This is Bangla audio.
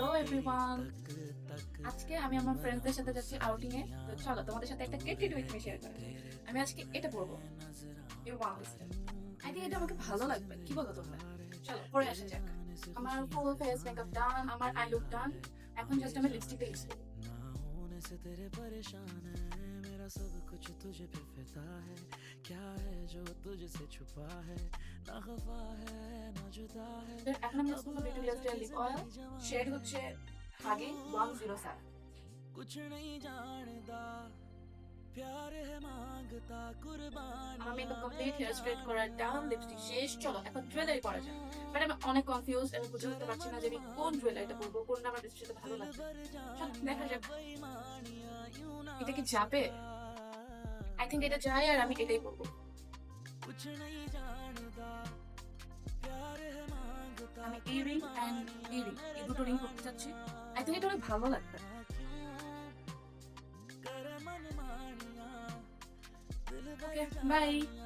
হ্যালো এভরিওয়ান, আজকে আমি আমার ফ্রেন্ডসদের সাথে যাচ্ছি আউটিং এ। তো চলো তোমাদের সাথে একটা get ready with me share করি। আমি আজকে এটা পরবো, you want this. I think এটা আমাকে ভালো লাগবে, কি বলো তোমরা? চলো পরে আসা যাক। আমার ফুল ফেস মেকআপ ডান, আমার আই লুক ডান। এখন জাস্ট আমি লিপস্টিকটা ইউজ করবো। से तेरे परेशान है मेरा सब कुछ तुझे पे फिदा है क्या है जो तुझसे छुपा है ना खफा है ना जुदा है এখন আমি ইউজ अब করবো বিউটি है রিয়াজের লিপ जैसे অয়েল, শেড হচ্ছে হাগি 107। कुछ नहीं जानता प्यार है मांगता আমার মেকআপ कुर्बानियां কমপ্লিট, হেয়ার मेरा স্ট্রেট করা ডান, লিপস্টিক শেষ। চলো এখন জুয়েলারি পরা যাক। বাট আমি অনেক কনফিউজ, আমি বুঝে উঠতে পারছি না যে আমি কোন জুয়েলারিটা পরবো, কোনটা আমার ড্রেসের সাথে ভালো दिल লাগবে। भर চলো जाना দেখা যাক बेईमानियां यूं ना এটা কি যাবে। আই থিঙ্ক এটা যায় আর আমি এটাই পরবো। कुछ नहीं जानता प्यार है मांगता আমি এই রিং অ্যান্ড এই রিং, এই দুটো রিং পরতে চাচ্ছি। আই থিঙ্ক এটা অনেক ভালো লাগবে। कर मन मानिया दिल भर ওকে বাই। जानिया